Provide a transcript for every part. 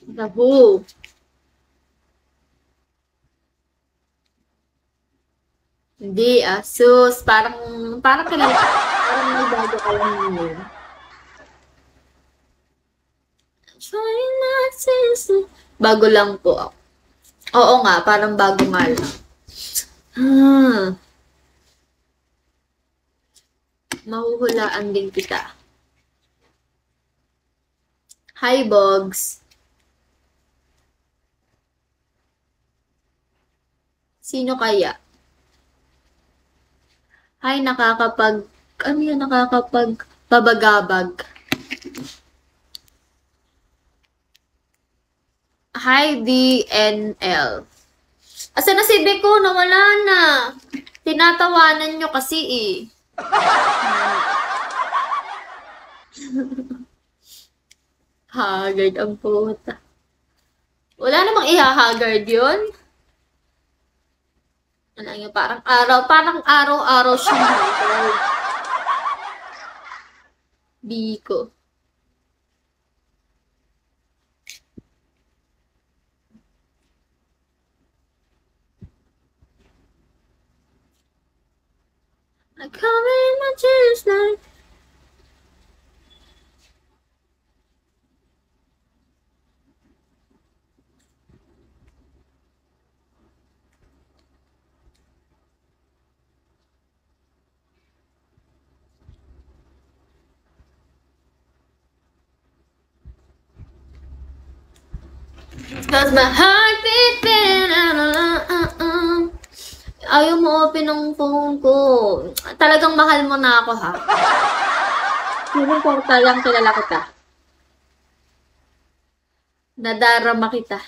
The Who. Hindi, sus. Parang kilala. Parang may bago ka lang yun. Trying not to. Bago lang po ako. Oo nga, parang bago nga lang. Hmm. Mahuhulaan din kita. Hi, Bogs. Sino kaya? Hi, ano yun, babagabag. Hi, DNL. Asa na si Beko? Nawala na. Tinatawanan nyo kasi eh. Haggard ang puta. Wala namang iha-haggard yun. Ano yun, parang araw-araw siyang haggard. Biko. I come in my chest like cause my heart beating Ayaw mo open ng phone ko. Talagang mahal mo na ako, ha? Feeling ko talagang kilala kita. Nadarama kita.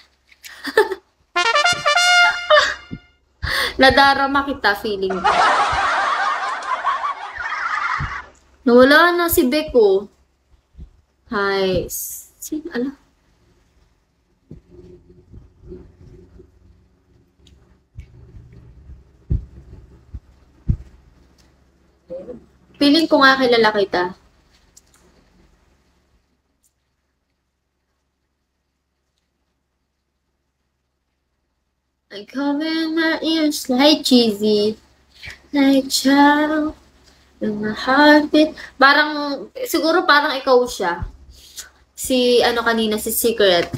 Nadarama kita, feeling ko. Nawala na si Beko. Hi. Sino? Ala? Feeling ko nga kilala kita. I cover my ears like cheesy. Like child. In my heartbeat. Siguro parang ikaw siya. Si, ano kanina, si Secret.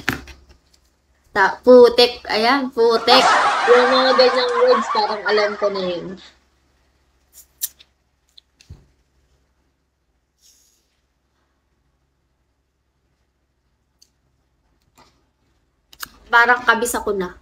Putek. Ayan, putek. Yung mga ganyang words, parang alam ko na yun. Parang kabis ako na.